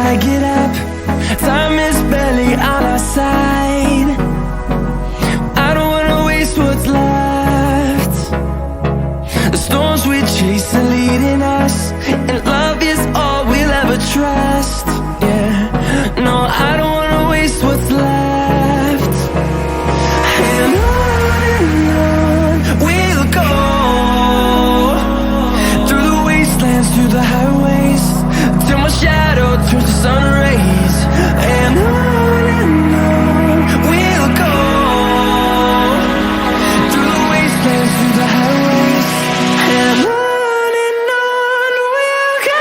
I get up. Time is barely on our side. I don't wanna waste what's left. The storms we chase are leading us, and love is all we'll ever trust. Yeah, no, I don't wanna waste what's left. And on we'll go, through the wastelands, through the highways, till my shadow turns to sun rays. And on we'll go, through the wastelands, through the highways, and on we'll go.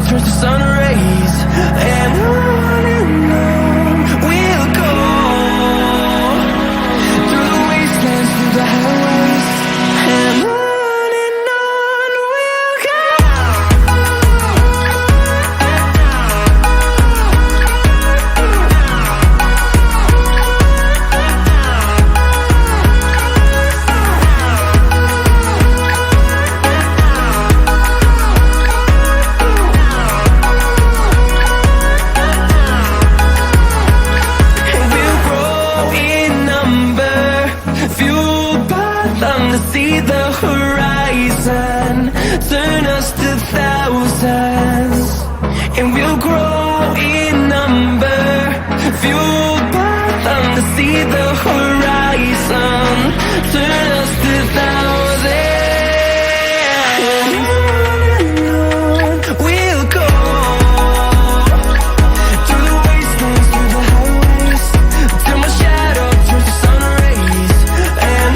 Turns to sun rays, and on we'll go, through the wastelands, through the highways, and on we'll go. To see the horizon, turn us to thousands, and we'll grow in number, fueled by them. To see the horizon, turn us to thousands, and on we'll go, through the wastelands, through the highways, till my shadow turns to sun rays, and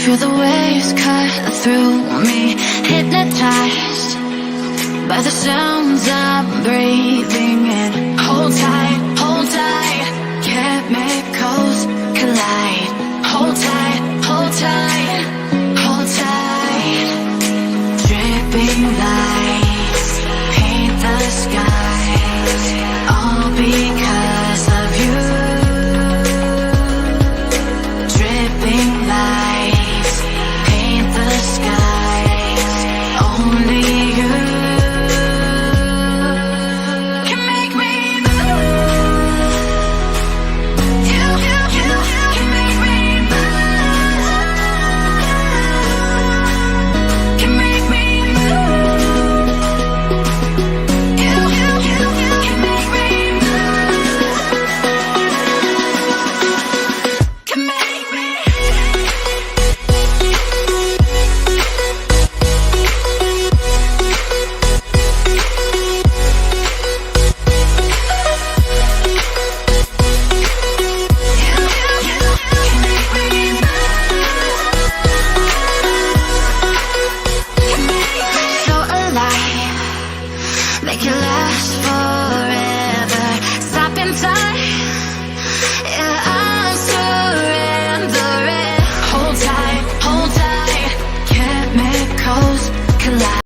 feel the waves cut through me, hypnotized by the sounds I'm breathing in. Hold tight, chemicals collide. Hold tight, hold tight, hold tight. Dripping lights paint the skies, all because of you. Dripping lights paint the skies, only you can make me move. You can make me move. Can make me move. You can make me move. Can make me. So alive, make it last forever. Stop in time.